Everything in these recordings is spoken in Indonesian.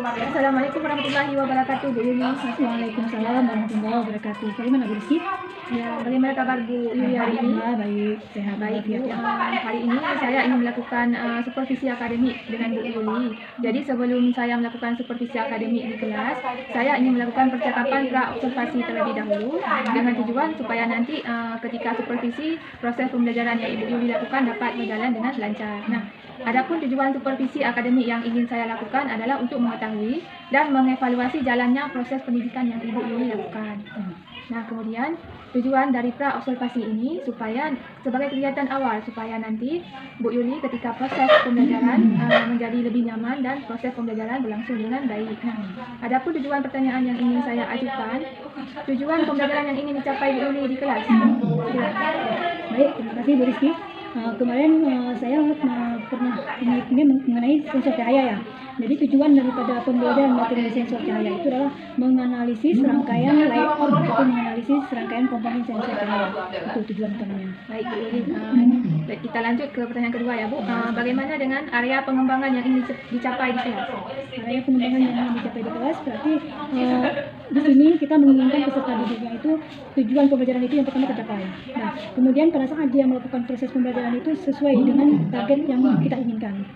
Assalamualaikum warahmatullahi wabarakatuh, Bu Yuli. Waalaikumsalam warahmatullahi wabarakatuh. Bagaimana Bu Rizky? Ya, bagaimana kabar Bu Yuli hari ini? Baik, sehat. Baik Bu, hari ini saya ingin melakukan supervisi akademik dengan Bu Yuli. Jadi sebelum saya melakukan supervisi akademik di kelas, saya ingin melakukan percakapan pra-observasi terlebih dahulu dengan tujuan supaya nanti ketika supervisi, proses pembelajaran yang Ibu Yuli lakukan dapat berjalan dengan lancar. Nah, adapun tujuan supervisi akademik yang ingin saya lakukan adalah untuk mengetahui dan mengevaluasi jalannya proses pendidikan yang Ibu Yuli lakukan. Nah, kemudian tujuan dari pra-observasi ini supaya sebagai kegiatan awal supaya nanti Bu Yuli ketika proses pembelajaran menjadi lebih nyaman dan proses pembelajaran berlangsung dengan baik. Nah, adapun tujuan pertanyaan yang ingin saya ajukan, tujuan pembelajaran yang ingin dicapai Bu Yuli di kelas. Baik, terima kasih Bu Rizky. Kemarin saya pernah ini mengenai sensor cahaya ya. Jadi tujuan daripada pembelajaran materi sensor cahaya itu adalah menganalisis rangkaian layout atau menganalisis rangkaian komponen sensor cahaya. Itu tujuan utamanya. Baik Bu Yuli. Kita lanjut ke pertanyaan kedua ya Bu. Bagaimana dengan area pengembangan yang ingin dicapai di kelas? Area pengembangan yang ingin dicapai di kelas berarti di sini kita menginginkan peserta didiknya itu tujuan pembelajaran itu yang pertama tercapai. Nah, kemudian pada saat dia melakukan proses pembelajaran itu sesuai dengan target yang kita inginkan.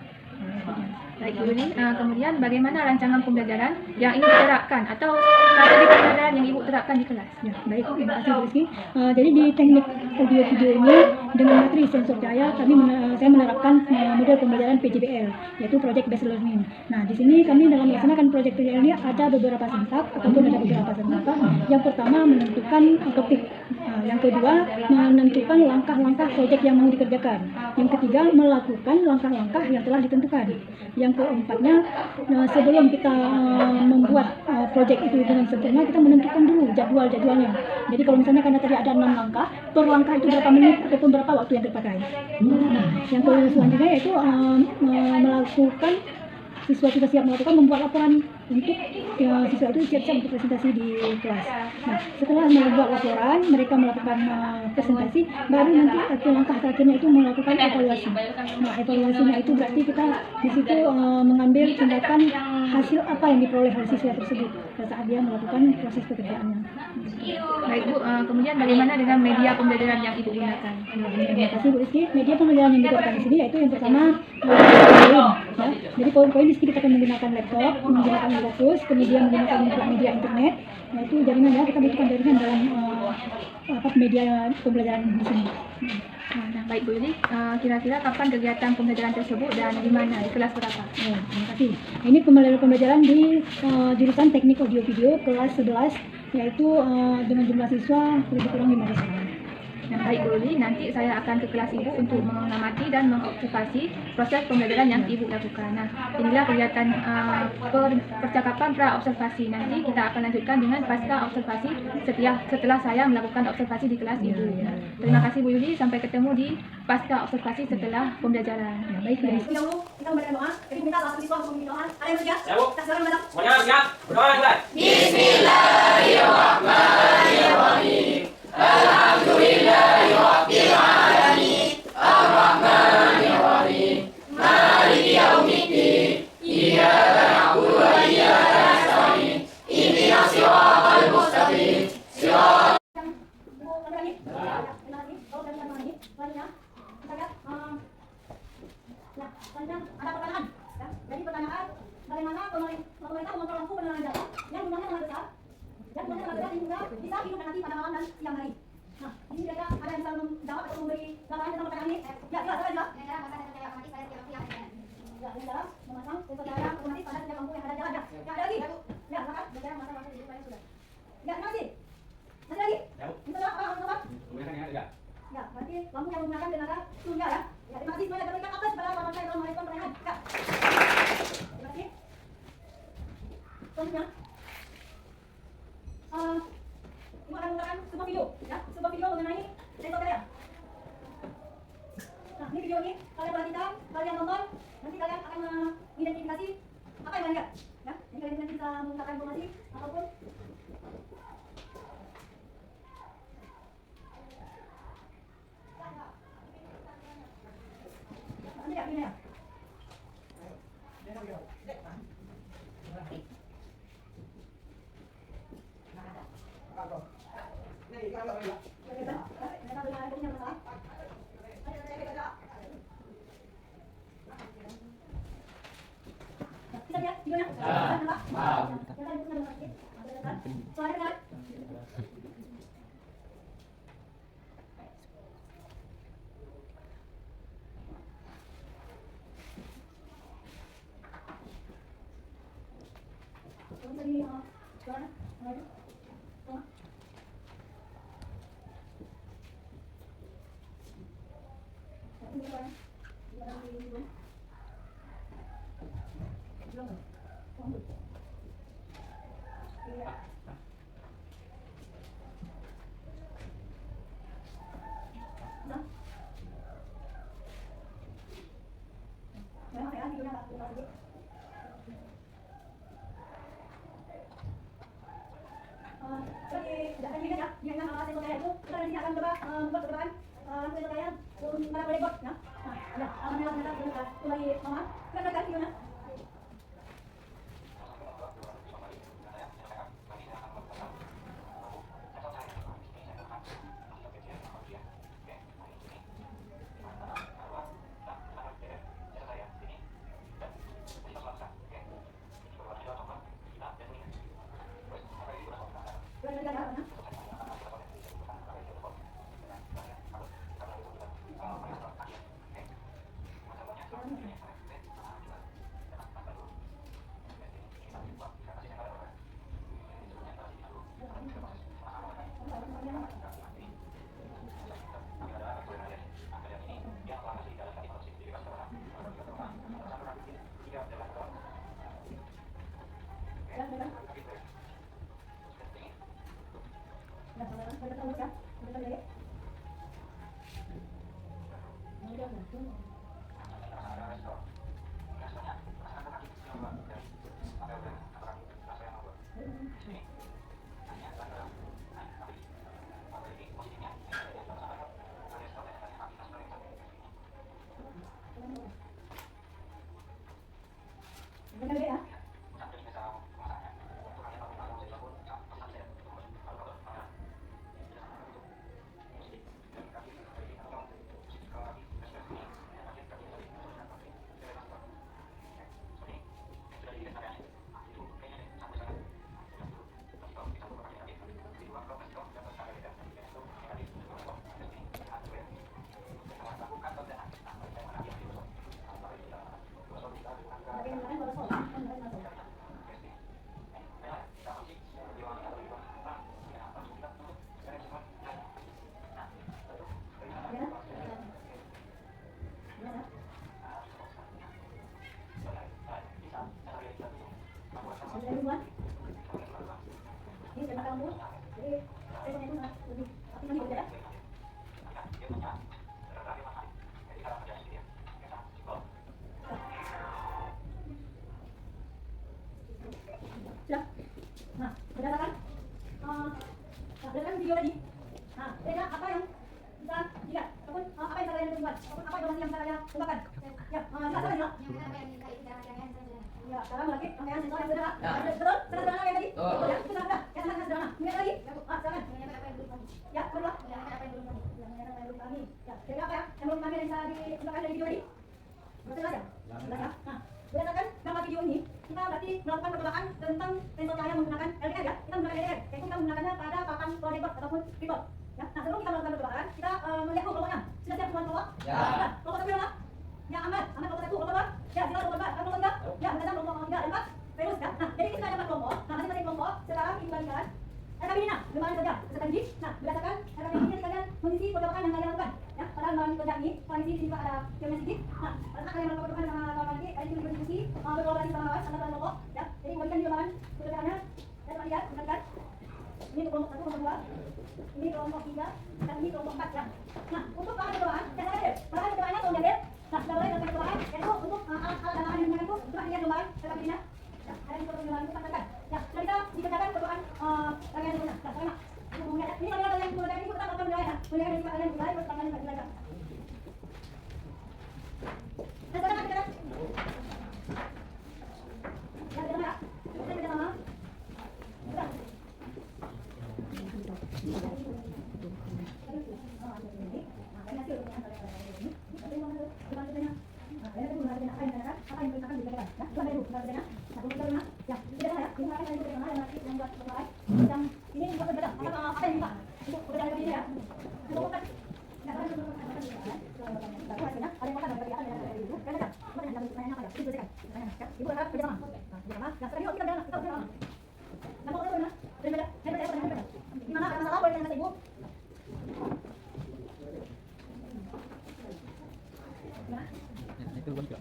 Baik Bu Yuli, kemudian bagaimana rancangan pembelajaran yang ingin diterapkan atau strategi pembelajaran yang Ibu terapkan di kelas? Ya, baik, terima kasih Bu Rizky. Jadi di teknik audio video ini dengan materi sensor cahaya saya menerapkan model pembelajaran PJBL, yaitu Project Based Learning. Nah, di sini kami dalam melaksanakan Project PJBL ini ada beberapa sentak ataupun ada beberapa sentak. Yang pertama menentukan topik, yang kedua menentukan langkah-langkah proyek yang mau dikerjakan, yang ketiga melakukan langkah-langkah yang telah ditentukan, yang keempatnya sebelum kita membuat proyek itu dengan sempurna kita menentukan dulu jadwalnya. Jadi kalau misalnya karena tadi ada 6 langkah, per langkah itu berapa menit ataupun berapa waktu yang terpakai. Nah, yang selanjutnya yaitu melakukan siswa kita siap melakukan membuat laporan untuk siswa itu siap-siap untuk presentasi di kelas. Nah, setelah membuat laporan, mereka melakukan presentasi, baru nanti langkah terakhirnya itu melakukan evaluasi. Nah, evaluasinya itu berarti kita di situ mengambil tindakan hasil apa yang diperoleh oleh siswa tersebut pada saat dia melakukan proses pekerjaannya. Baik Bu, kemudian bagaimana dengan media pembelajaran yang Ibu gunakan? Terima kasih Bu Rizky. Media pembelajaran yang digunakan di sini yaitu yang pertama ya. Jadi poin-poin di sini kita akan menggunakan laptop, menggunakan fokus, kemudian menggunakan media internet, yaitu jaringan ya, kita butuhkan jaringan dalam media pembelajaran di sini. Nah, baik Bu Yuli, kira-kira kapan kegiatan pembelajaran tersebut dan di mana, di kelas berapa? Terima kasih. Ini pembelajaran di jurusan Teknik Audio Video kelas 11, yaitu dengan jumlah siswa lebih kurang 500 orang. Nah, baik Bu Yuli, nanti saya akan ke kelas Ibu untuk mengamati dan mengobservasi proses pembelajaran yang Ibu lakukan. Nah, inilah kegiatan percakapan pra-observasi. Nanti kita akan lanjutkan dengan pasca observasi setelah saya melakukan observasi di kelas Ibu. Terima kasih Bu Yuli, sampai ketemu di pasca observasi setelah pembelajaran. Ya, baik, baik. Kita membaca doa, jadi minta langsung siswa untuk doa. Ada yang bersiap? Kita silakan membaca. Semuanya siap? Berdoa. Bismillahirrahmanirrahim. Alhamdulillahi rabbil alamin. Ar-Rahmanir-Rahim. Maliki yaumiddin. Iyyaka na'budu wa iyyaka nasta'in. Ihdinas siratal mustaqim. Ada pertanyaan. Jadi pertanyaan, bagaimana pemerintah mengontrol lampu penerangan jalan yang jumlahnya sangat besar dan jumlahnya sangat besar sehingga bisa hidup nanti pada malam dan siang hari. Nah, ini kira-kira ada yang bisa menjawab atau memberi gambaran tentang pertanyaan ini? Ya, silakan. Ya, dengan cara memasang sensor cahaya otomatis pada setiap lampu yang ada di jalan. Ya, ada lagi. Ya, silakan. Dengan cara memasang lampu di depan sudah. Ya, terima kasih. Masih lagi? Ini adalah apa? Ya, berarti lampu yang menggunakan tenaga surya ya. Ya, terima kasih semuanya. Berikan aplaus kepada kawan saya dalam merespon pertanyaan. Ya. Terima kasih. Selanjutnya, Ibu akan menggunakan sebuah video, ya, sebuah video mengenai sensor cahaya. Nah, ini video ini kalian perhatikan, kalian tonton, nanti kalian akan mengidentifikasi apa yang kalian lihat, ya. Jadi kalian nanti bisa mengungkapkan informasi ataupun nanti ya, ini ya. Bisa ya, videonya? Suara dengar? Sudah? Nah, berdasarkan berdasarkan video tadi. Nah, beda apa yang bisa dilihat ataupun apa yang kalian temukan ataupun apa informasi yang kalian temukan. Ya, silakan ya. Ya, sekarang lagi rangkaian sensor yang sederhana. Betul? Sederhana kayak tadi? Ya, itu sederhana. Yang sangat sederhana. Ingat lagi? Silakan. Ya, kedua. Menanyakan apa yang belum kami. Ya, jadi apa ya? Yang belum kami yang bisa ditemukan dari video tadi? Jelas ya? Jelas ya? Nah, berdasarkan gambar video ini, kita berarti melakukan percobaan tentang sensor cahaya menggunakan LDR ya. Kita menggunakan LDR, yaitu kita menggunakannya pada papan projector ataupun tripod. Ya, nah sebelum kita melakukan percobaan, kita melihat kelompoknya. Sudah siap teman kelompok? Ya. Kelompok satu mana? Ya, Ahmad kelompok satu, kelompok dua. Ya, Zila kelompok dua, kelompok tiga. Ya, Mendasar kelompok tiga dan empat. Virus ya. Nah, jadi kita ada 4 kelompok. Nah, masing-masing kelompok sekarang dikembalikan RKB ini, lembaran kerja, misalkan ini. Nah, berdasarkan RKB ini kalian mengisi percobaan yang kalian lakukan. Ya, pada lembaran kerja ini, kalian isi juga ada filmnya sedikit. Nah, pada saat kalian melakukan percobaan sama kawan nanti, kalian juga berdiskusi, berkolaborasi sama kawan, antar kelompok. Ya, jadi kembalikan di lembaran percobaannya. Dan kalian lihat, kembalikan. Ini kelompok 1, kelompok 2. Ini kelompok 3, dan ini kelompok 4 ya. Nah, untuk bahan percobaan, saya sampaikan. Bahan percobaannya tolong diambil. Nah, sudah boleh melakukan percobaan, yaitu untuk alat-alat dan bahan yang digunakan itu, coba dilihat lembaran RKB ini. Ya, ada di lembaran itu sampaikan. Ya, sudah kita dikerjakan percobaan kalian dulu. Nah, sekarang ini kalian yang mulai ini kita akan mulai ya. Mulai dari kalian mulai terus kalian belajar. Nah, sekarang kita ya, kita sama. Sudah. Ya, itu ada dulu. Nah, belum baru nah. Ya, tidak salah ya. Ini akan saya yang buat selesai. Yang ini buat berbeda. Apa yang minta? Untuk berbeda dari ini ya. Untuk bukan. Ya, ada yang makan dari itu. Kan ada. Cuma yang nanya apa ya? Itu selesai. Ya, ibu harap kerja sama. Nah, ya, sekarang yuk kita jalan. Kita jalan. Nah, mau mana? Berbeda. Berbeda. Gimana? Ada masalah boleh tanya sama ibu. Itu juga.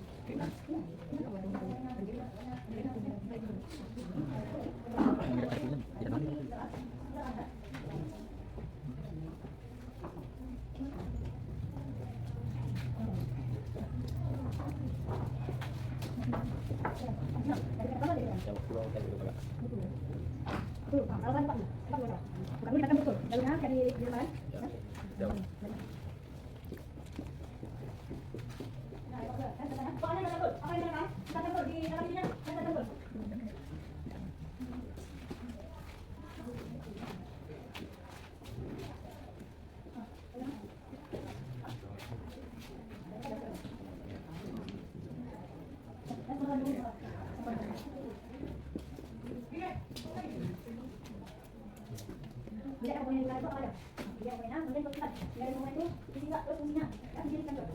Betul, alasan Pak. Bukan dikatakan betul. Jalurnya dari Jerman. Soalnya betul. Apa yang betul? Kita betul di dalam dirinya. Kita betul. Bila komponen itu ada. Bila komponen kemudian berputar. Bila komponen itu isi enggak terus fungsinya. Ya, dijadikan terus.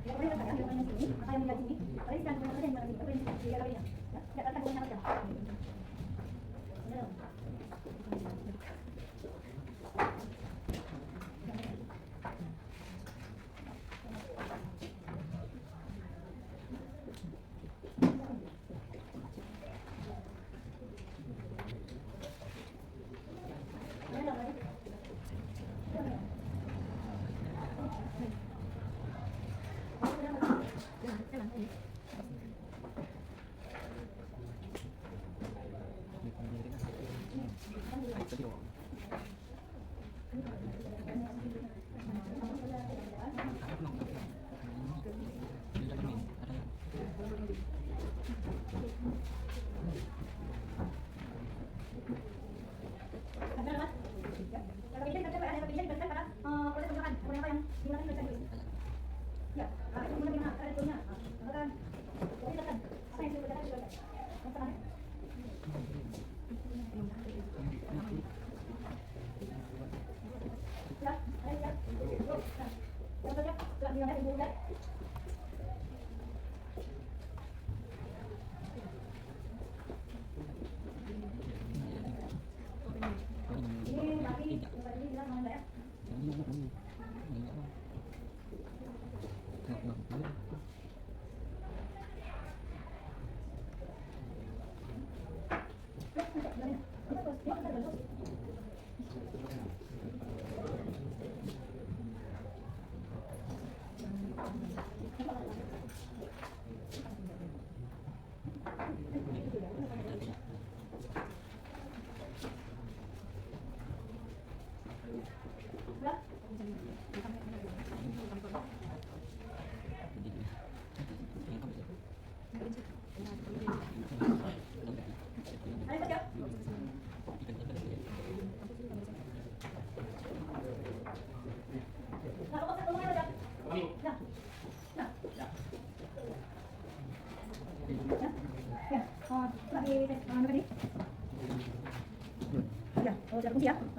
Ya, boleh katakan komponen sini, apa yang menjadi sini. Tadi kan komponen yang menjadi komponen di dalamnya. Ya, tidak katakan komponen apa saja.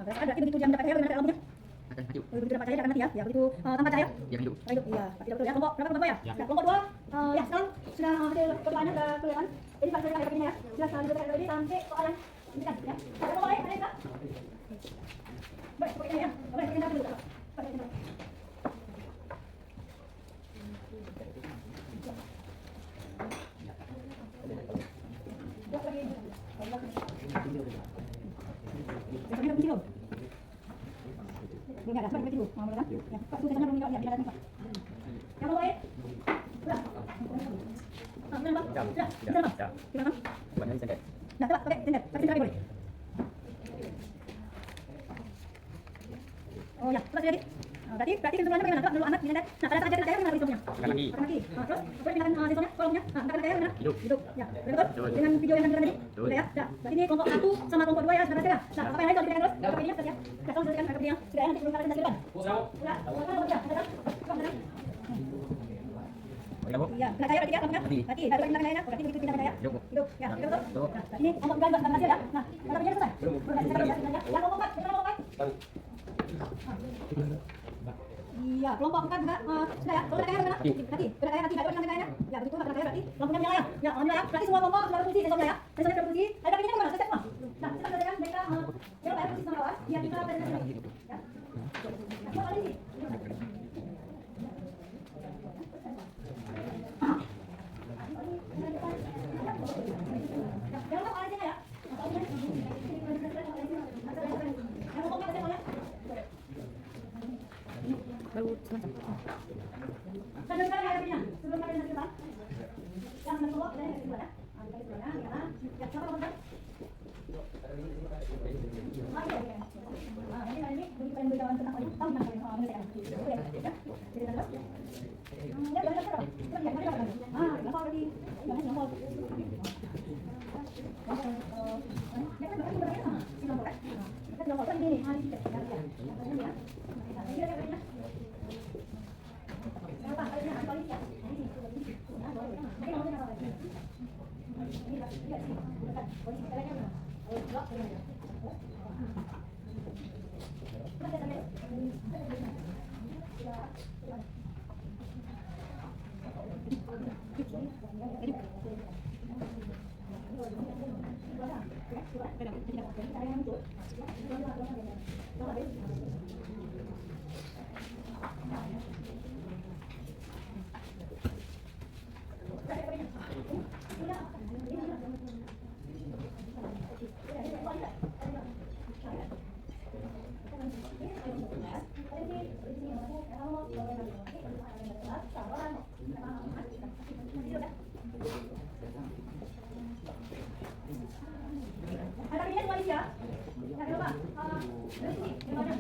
Ya, ada begitu jam dapat cahaya bagaimana albumnya? Akan maju. Begitu dapat cahaya akan mati ya. Ya begitu tanpa cahaya. Yang hidup. Hidup. Iya, pasti betul ya. Kelompok berapa kelompok ya? Ya, kelompok 2. Ya, sekarang sudah hasil pertanyaannya sudah kelihatan. Jadi kalau saya begini ya, sudah sampai ini sampai soalan ini kan ya. Ada kelompok lain ada enggak? Baik, pokoknya ya. Boleh kita dulu. Pakai ini. Besoknya kunci dulu. Belum ada, sebentar kunci dulu. Mau kan? Ya, Pak, tulisannya belum ada, ya, Pak. Yang mau sudah. Nah, benar, Pak? Sudah, sudah, Pak? Gimana, Pak? Buatnya di sender. Nah, coba pakai sender. Pakai sender lagi boleh. Oh ya, coba sekali lagi. Berarti kesimpulannya bagaimana? Kak? Dulu amat ini. Nah, pada saat jatuh cahaya bagaimana risikonya? Tekan lagi. Tekan lagi. Terus pindahkan sensornya, kolomnya. Tekan cahaya bagaimana? Hidup. Hidup. Ya, betul. Betul. Dengan video yang tadi. Betul. Udah ya. Ya. Berarti ini kelompok 1 sama kelompok 2 ya, saudara saya. Nah, apa yang lain kalau dipindahkan terus? Ke videonya ya. Kita tolong selesaikan ke videonya. Sudah ya, nanti belum kalian hasilkan. Udah. Oke, Bu. Iya, kena cahaya berarti ya, lampunya. Mati. Mati. Nah, coba pindahkan cahayanya. Berarti begitu pindahkan cahaya. Hidup, Bu. Hidup. Ya, hidup betul. Hidup. Nah, ini kelompok 2 juga berhasil ya. Nah, kalau videonya selesai. Udah, kita lihat ya. Ya, kelompok 4. Kita kelompok 4. Iya, kelompok 4 juga sudah ya. Kalau cahaya bagaimana? Mati. Sudah cahaya mati. Tidak ada cahaya. Ya, begitu kena cahaya berarti lampunya menyala ya. Ya, menyala ya. Berarti semua kelompok sudah berfungsi sensornya ya. Sensornya sudah berfungsi. Ada videonya bagaimana? Selesai semua. Nah, kita selesaikan mereka jangan lupa ya posisi sama lawan. Biar kita presentasi. Ya. Nah, coba kali ini. Jangan lupa oleh ya. Baru semacam. Sebelum kalian ada sebelum kalian ada yang menolak dari sebelah ya. Dari sebelah ya. Ya, siapa teman-teman? Nah, ini kali ini pengen berjalan tentang apa? Tahu kan kalian mengerjakan. Ya. Jadi terus. Ya, jangan terus. Terus ya, mari kita. Gampang lagi. Jangan gampang. Ya kan berarti berarti sama. Gampang kan? Kita gampang kan gini. Ya. Ya. Ada ini Malaysia. Jangan lupa. Dari sini, gimana?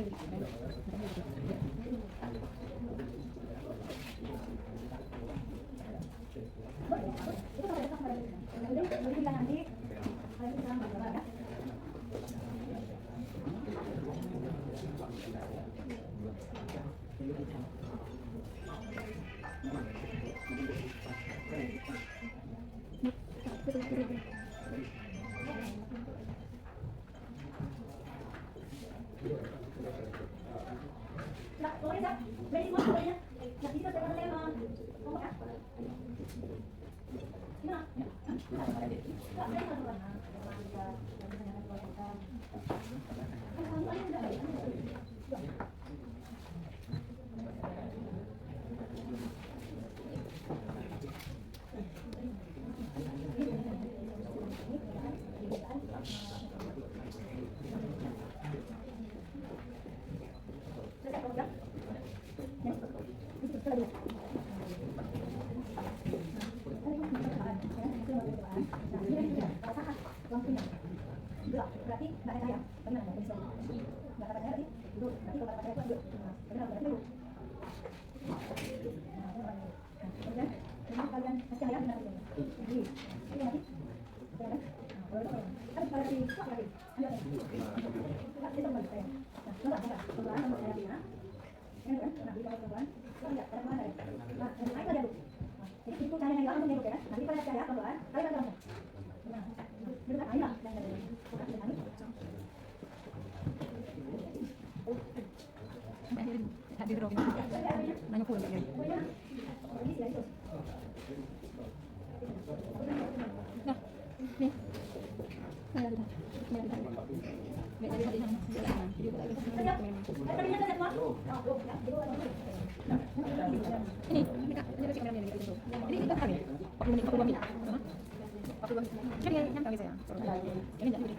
Nah, boleh tak? Beri semua bolehnya. Nah, bisa saya katakan ngomong ya. Gimana? Berarti nggak ada cahaya. Benar nggak bisa. Nggak ada cahaya berarti duduk. Berarti kalau ada cahaya itu duduk. Benar berarti duduk. Kemudian ini kalian kasih cahaya benar itu. Ini nanti. Benar. Kan kalau di lagi. Ayo. Kita kembali saya. Nah, coba pelan sama saya Dina. Kan nanti kalau pelan, lihat ada mana ya. Nah, ayo aja dulu. Jadi itu cahaya yang langsung nyebut ya. Nanti pada cahaya pelan, kalian langsung. Nah, duduk ayo lah. Hadir dong. Nanya pun ya. Nah, nih. Nah, ini kita sih kameranya gitu. Ini kita kali ya. 40 menit 42 menit. 42 menit. Jadi nyampe saya. Ini enggak diberi.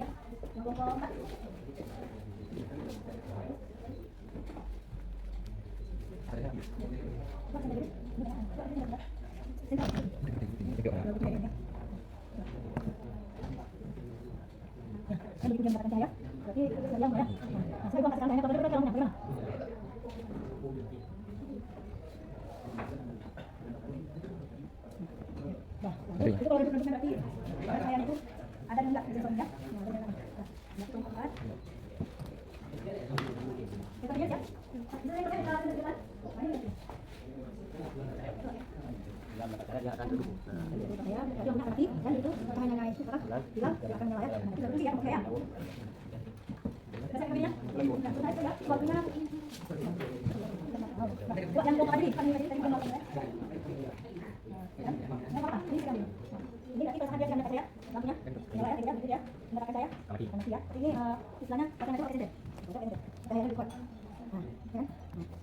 ya. Yang kelompok 4. Saya bikin gambar saya. Berarti saya mau ya. Nah, saya buang saya kalau kita bagaimana? Nah, itu kalau dibentukkan berarti saya itu ada enggak sensornya? Nah, ada enggak? Nah, itu 4. Kita lihat ya. Ini saya tunjukkan. Saya enggak ngerti kan itu hanya itu apa? Bilang akan melayar. Nah, itu berarti ya saya. Saya kaminya. Saya itu ya. Waktunya buat yang tadi kan tadi saya mau ya. Ini nanti kalau ada gambar saya, lampunya, nyala ya, gitu ya, gambar saya, mati ya. Ini istilahnya pakai metode pakai sender, saya yang buat. Nah, kan? Nah,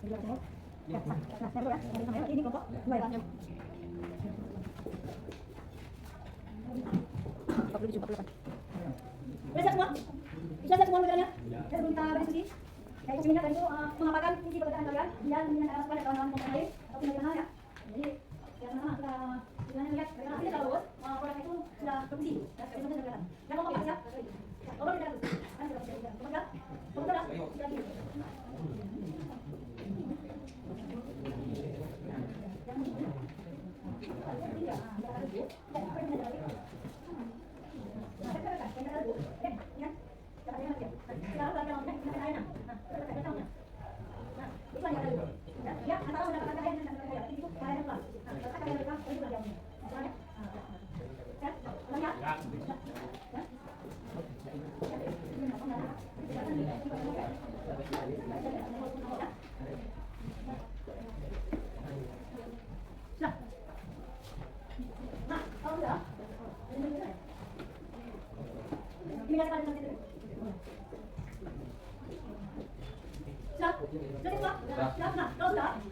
ini saya. Nah, saya ya, dari kamera ini kelompok 2 ya. 47. Sudah semua? Sudah semua modelnya? Saya belum kita berdiskusi. Saya ingin tadi itu mengapakan visi pekerjaan kalian dan dengan pada kawan-kawan komponen lain atau nasional ya. Jadi yang pertama kita istilahnya lihat karena hasilnya kalau bagus, produk itu sudah produksi. Ya, itu sudah kelihatan. Dan kelompok 4 ya. Kelompok tidak bagus. Kan sudah bisa. Kelompok 3 sudah gitu.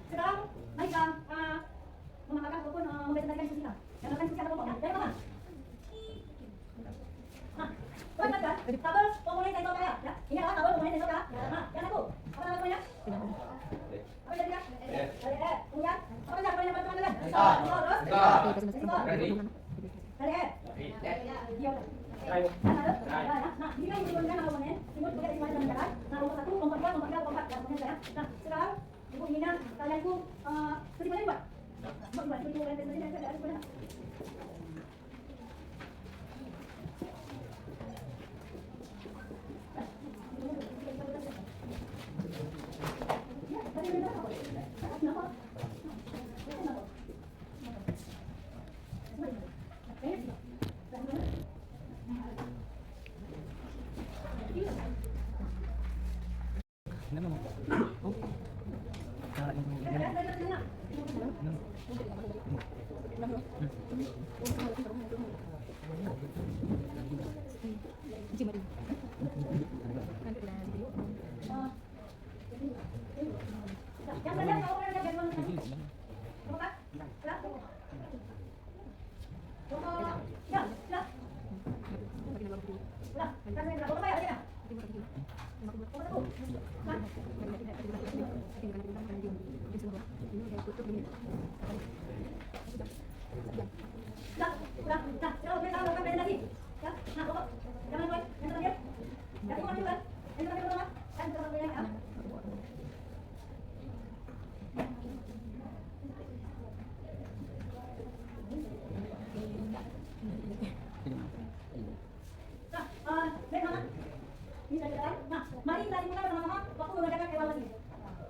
Sekarang mari kita mengatakan ataupun mempresentasikan diskusi kita. Yang akan diskusi apa kelompok? Dari mana? Nah, coba lihat tabel komponen sensor saya. Ya, ini adalah tabel komponen sensor saya. Nah, yang satu apa nama komponennya? Apa yang dia? Kemudian apa saja komponen yang pertama dengan? Dari nah, ini kan diturunkan nama komponen, timbul sebagai estimasi peningkatan. Nah, nomor 1, nomor 2, nomor 3, nomor 4 dan komponen saya. Nah, sekarang ibu inginkan kalian itu seperti buat. Buat itu presentasi dan saya ada. Mari kita dimulai bersama-sama waktu mengerjakan evaluasi.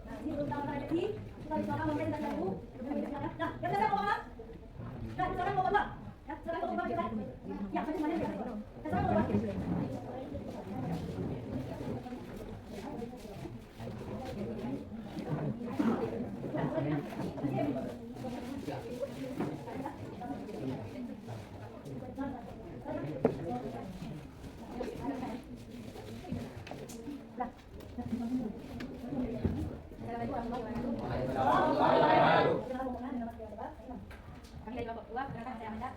Nah, ini belum kita prediksi, kita bisa mungkin kita dulu. Nah, yang saya mau bahas. Nah, sekarang mau bahas. Ya, sekarang mau bahas kita. Ya, macam mana ya? Sekarang mau bahas. Kami dari kelompok 2, perkenalkan saya Amanda.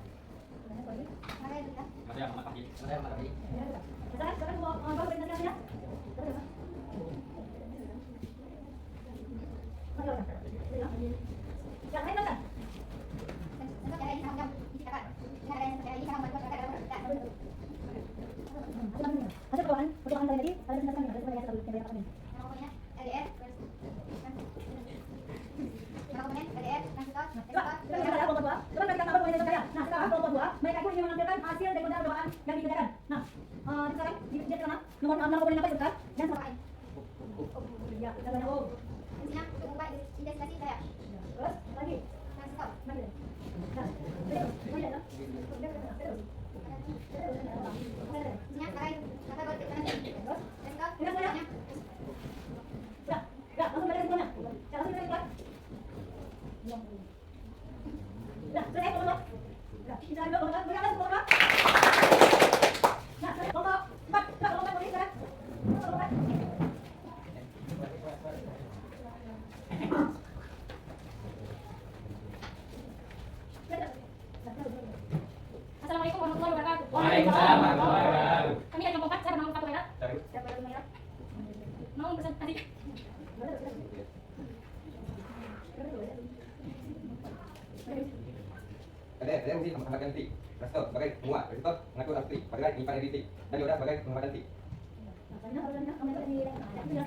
Sekarang mau presentasi ya. Yang lain kan? Ada pertolongan kalian tadi, ada penjelasan ada sebagai satu yang ini. Nah, sekarang kelompok 2, mereka itu ingin menampilkan hasil dari doa yang dikerjakan. Nah, sekarang dia sana nomor komponen apa sebentar? Dan sama. Ya, kita banyak. Terus lagi. Lagi. Nah, Assalamualaikum warahmatullahi wabarakatuh. Waalaikumsalam warahmatullahi wabarakatuh. Kami dari kelompok 4, saya bernama Fatul Merah. Mau pesan tadi. Saya mesti mengamalkan titik. Rasul sebagai penguat, Rasul mengatur arti, pada menyimpang titik, dan Yoda sebagai penguatan titik. Berarti dia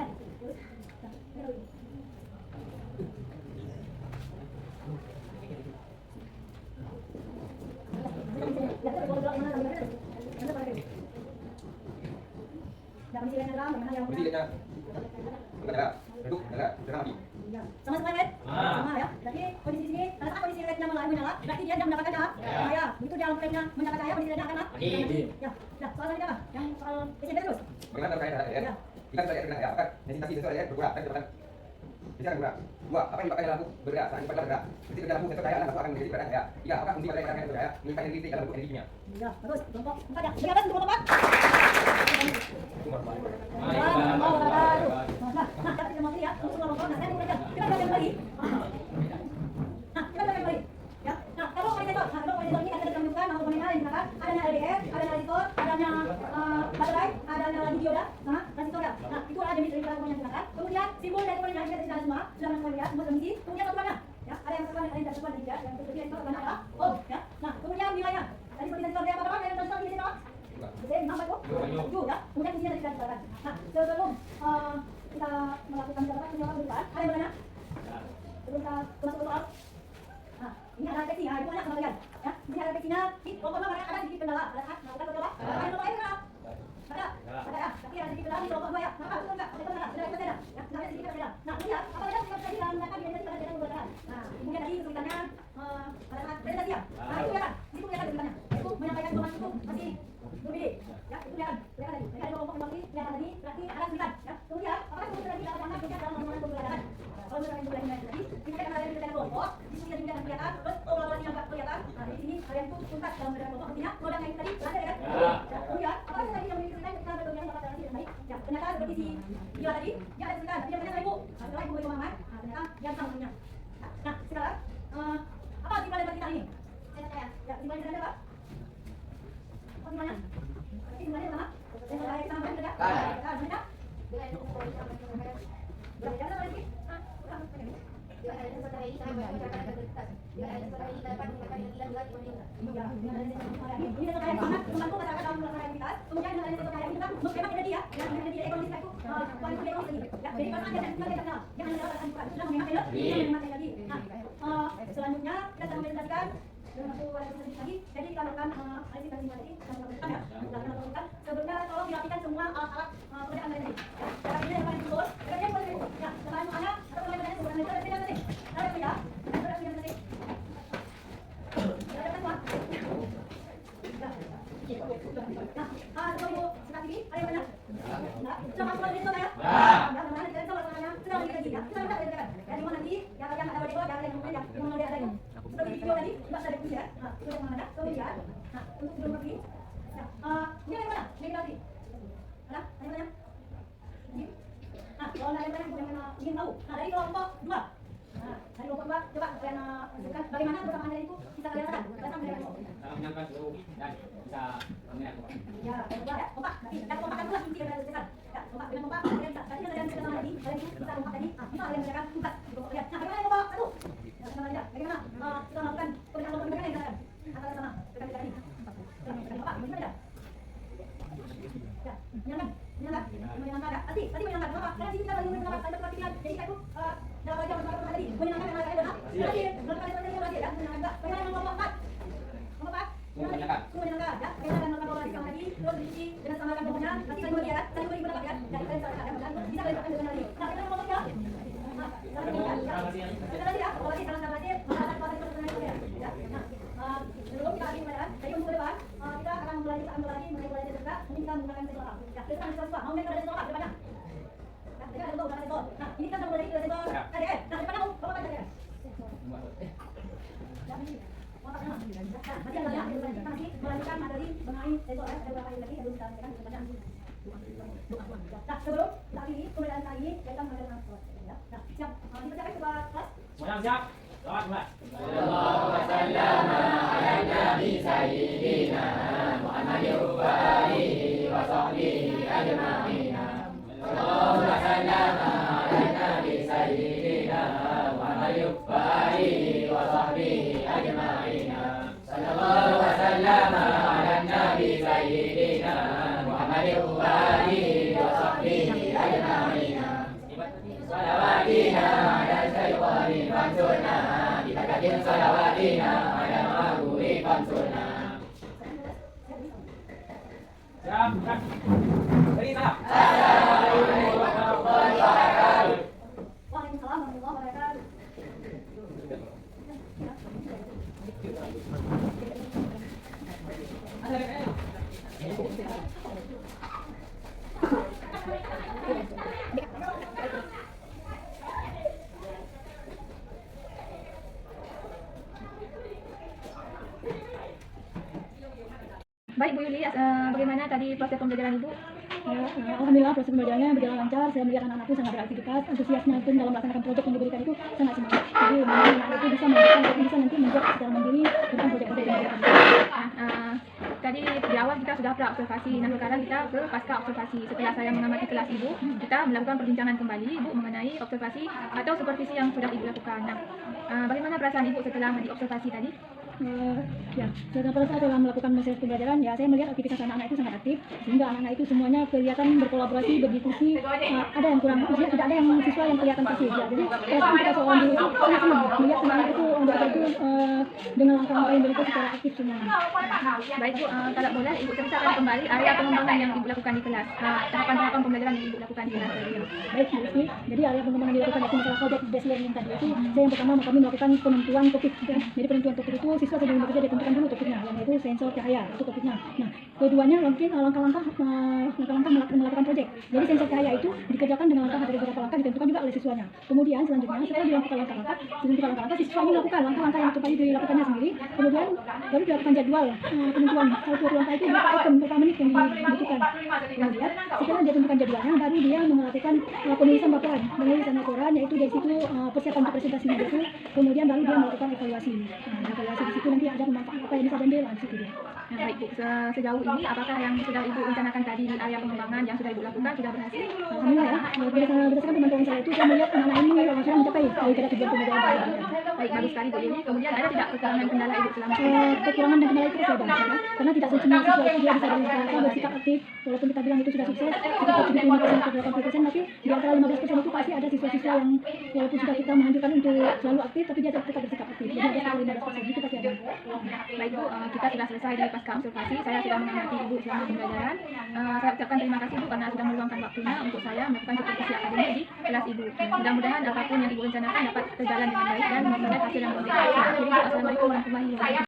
reduk adalah terang api. Sama-sama kan? Sama ya. Berarti kondisi sini, pada saat kondisi rednya menyala, berarti dia mendapatkan cahaya. Ya, begitu dia rednya mendapat cahaya, kondisi rednya akan apa? Ya, soal tadi apa? Yang soal SMP terus. Bagaimana terkait dengan air? Kita bisa lihat dengan air, apakah nesitasi sensor air bergerak dan kecepatan bisa bergerak? 2. Apa yang dipakai dalam lampu bergerak saat dipakai bergerak? Ketika dalam lampu sensor cahaya lampu akan menjadi berat cahaya. 3. Apakah fungsi pada cahaya sensor cahaya mengikat energi dalam bentuk energinya? Ya, bagus. Kelompok 4 ya. Jadi apa untuk kelompok 4? Nah, kita mau ya, untuk kelompok. Nah, saya mau belajar. Kita belajar lagi. Nah, kita belajar lagi. Ya. Nah, kalau monitor, ini akan ditemukan nama komponen yang digunakan. Adanya LDR, adanya resistor, adanya baterai, adanya dioda, sama resistor ya. Nah, itu ada jenis komponen yang digunakan. Kemudian simbol dari komponen yang kita semua sudah melihat semua transmisi. Kemudian satuannya, ya, ada yang satuan, ada yang tidak satuan juga. Yang terjadi resistor adalah ohm, ya. Nah, kemudian nilainya. Tadi seperti resistor dia apa? Yang resistor di sini apa? Oke, nampak kok? 7 ya. Kemudian isinya dari kita jelaskan. Nah, sebelum kita melakukan penjelasan berikut, ada yang bertanya? Sebelum kita masuk ke soal. Nah, ini ada deteksi, itu banyak sama kalian. Ya, ini ada deteksinya. Di kelompok 2 ada sedikit kendala. Ada kan? Nah, kita coba. Ada yang lain enggak? Ada. Ada ya. Tapi ada sedikit kendala di kelompok 2 ya. Nah, betul enggak? Ada kendala. Ada kendala. Ya, ada sedikit kendala. Nah, lihat apa saja yang terjadi dalam data di pada data pembelajaran. Nah, kemudian tadi kesulitannya pada saat presentasi ya. Nah, itu kelihatan. Itu kelihatan kesulitannya. Itu menyampaikan informasi itu masih berbeda. Ya, itu kelihatan tadi. Mereka ada kelompok informasi kelihatan tadi, berarti ada kesulitan. Ya, kemudian apakah kemudian tadi dapat dianggap juga dalam pengumuman pembelajaran? Kalau misalnya pembelajaran tadi, ini kan ada yang kelihatan kelompok, di sini ada yang kelihatan, terus kolaborasinya nggak kelihatan. Nah, di sini kalian tuh tuntas dalam belajar kelompok, artinya produk yang tadi ada ya kan? Ya, kemudian apakah tadi yang memiliki kesulitan ketika berbicara dapat relasi dengan baik? Ya, ternyata seperti si dia tadi, dia ada kesulitan, tapi dia banyak ibu. Nah, setelah ibu pemahaman, nah ternyata dia bisa mengenal. Nah, sekarang apa kesimpulan dari kita ini? Ya, kesimpulan kita apa? Apa kesimpulannya? Kesimpulannya sama? Yang saya kita sampaikan juga? Nah, mereka? Belajar sama lagi? Selanjutnya kita akan presentasikan lagi. Jadi kita lakukan analisis dari tadi ya. Sebelumnya tolong dirapikan semua alat-alat pekerjaan tadi. Ya, ini yang paling betul. Kerjaan boleh dulu. Ya, sekarang mana? Atau bagaimana sebenarnya itu ada tidak tadi? Ada tidak? Ada tidak tadi? Ada semua. Nah, sebelum sekat ini ada yang banyak. Nah, coba semua di sana ya. Ya, mana kita coba sekarang. Sudah lagi ya. Kita sudah ada. Ya, di mana nanti yang ada di bawah, yang kemudian yang mau ada ini. Seperti video tadi, tidak ada kunci ya. Nah, sudah mana? Kemudian, nah, untuk sebelum pergi. Nah, ini yang mana? Ini tadi. Ada? Ada mana? Ini. Nah, kalau ada yang mana ingin tahu. Nah, dari kelompok 2. Nah, dari kelompok 2, coba kalian sebutkan bagaimana bersamaan dari itu bisa kalian rasakan. Menyampaikan seluruh dan bisa Ya, kompak ya, kompak. Nanti kita kompakkan pula inti daripada tulisan. Ya, kompak dengan kompak. Kalian bisa. Tadi kalian kita sama lagi. Kalian bisa kompak tadi. Bisa kalian kerjakan tugas di kelompok kalian. Nah, bagaimana kompak satu? Ya, sama aja. Bagaimana kita melakukan pembentangan yang dilakukan antara sama rekan-rekan ini. Kompak, gimana ya? Ya, menyangka, menyangka. Tadi menyangka. Kompak. Kalian sini kita lagi menyangka. Kalian perhatikan. Jadi saya itu dalam aja bersama tadi. Menyangka yang kalian benar. Tadi, melakukan yang lagi ya. Menyangka. Bagaimana yang kompak? Kompak. Menyangka. Menyangka ya. Kita akan melakukan pola sama lagi. Terus diisi dengan sama kelompoknya. Nanti kalian bagi ya. Kalian bagi berapa ya? Dan kalian salah ya. Bisa kalian lakukan dengan lagi. Nah, kita ngomong ya. Nah, kita lagi ya. Kalau lagi salah lagi, maka akan proses pertemuan ya. Nah, sebelum kita lagi kemudian, jadi untuk depan kita akan mulai mengenai juga. Ini kita menggunakan sensor. Ya, kita akan sensor. Mau mereka ada sensor depannya. Ya, kita ada sensor. Nah, ini kita mulai dari sensor. Nah, depannya mau bawa aja ya. Nanti ada yang kita masih melanjutkan materi mengenai sensor ada beberapa yang lagi yang belum kita sampaikan di depannya. Nah, sebelum kita akhiri pembelajaran kali ini kita mengenai transport. Ya, nah, siap. Dipersiapkan kepada kelas. Semuanya siap? Selamat mulai. Siap, bukan? Jadi salam. Waalaikumsalam warahmatullahi wabarakatuh. Baik Bu Yuli, bagaimana tadi proses pembelajaran Ibu? Alhamdulillah proses pembelajarannya berjalan lancar. Saya melihat anak-anakku sangat beraktivitas, antusiasnya pun dalam melaksanakan proyek yang diberikan itu sangat semangat. Jadi anak-anak itu bisa melakukan, bisa nanti membuat secara mandiri tentang proyek-proyek yang diberikan. Tadi di awal kita sudah pra-observasi, nah sekarang kita ke pasca observasi. Setelah saya mengamati kelas Ibu, kita melakukan perbincangan kembali Ibu mengenai observasi atau supervisi yang sudah Ibu lakukan. Nah, bagaimana perasaan Ibu setelah diobservasi tadi? Ya, pada saat saya melakukan proses pembelajaran, ya saya melihat aktivitas anak-anak itu sangat aktif, sehingga anak-anak itu semuanya kelihatan berkolaborasi, berdiskusi. Ada yang kurang, tidak ada yang siswa yang kelihatan pasif. Ya, jadi perasaan kita seorang guru itu sangat senang melihat anak-anak itu mereka itu dengan langkah-langkah yang mereka secara aktif semuanya. Baik Bu, kalau boleh Ibu ceritakan kembali area pengembangan yang Ibu lakukan di kelas, tahapan-tahapan pembelajaran yang Ibu lakukan di kelas tadi. Baik, Bu Rizky. Jadi area pengembangan yang dilakukan itu masalah project based learning tadi itu, saya yang pertama kami melakukan penentuan topik. Ya. Jadi penentuan topik itu siswa sebelum bekerja ditentukan dulu topiknya, yaitu sensor cahaya itu topiknya. Nah, keduanya mungkin langkah-langkah melakukan proyek. Jadi sensor cahaya itu dikerjakan dengan langkah dari beberapa langkah ditentukan juga oleh siswanya. Kemudian selanjutnya setelah dilakukan langkah-langkah, siswa ini melakukan langkah-langkah yang tadi dilakukannya sendiri. Kemudian baru dilakukan jadwal penentuan satu langkah itu berapa item per menit yang dibutuhkan. Kemudian setelah dia tentukan jadwalnya, baru dia melakukan penulisan laporan, yaitu dari situ persiapan untuk presentasinya itu. Kemudian baru dia melakukan evaluasi. Nah, evaluasi di situ nanti ada pemanfaatan apa yang bisa diambil di situ dia. Nah, baik Bu, sejauh ini apakah yang sudah Ibu rencanakan tadi di area pengembangan yang sudah Ibu lakukan sudah berhasil? Alhamdulillah ya, berdasarkan pemantauan saya itu saya melihat anak-anak ini sudah mencapai daripada tujuan pembelajaran. Baik, bagus sekali Bu Yuli. Kemudian ada tidak kekurangan kendala Ibu selama Kekurangan dan kendala itu saya banyak ya, karena tidak semua siswa itu dia bisa bersikap aktif. Walaupun kita bilang itu sudah sukses, sekitar 75% atau 80%, tapi di antara 15% itu pasti ada siswa-siswa yang walaupun sudah kita menganjurkan untuk selalu aktif, tapi dia tetap bersikap aktif. Jadi ada sekitar 15% itu pasti ada. Baik Bu, kita sudah selesai di pasca observasi. Saya sudah mengamati Ibu selama pembelajaran. Saya ucapkan terima kasih Bu karena sudah meluangkan waktunya untuk saya melakukan supervisi akademik di kelas Ibu. Mudah-mudahan apapun yang Ibu rencanakan dapat berjalan dengan baik dan memperoleh hasil yang baik. Assalamualaikum warahmatullahi wabarakatuh.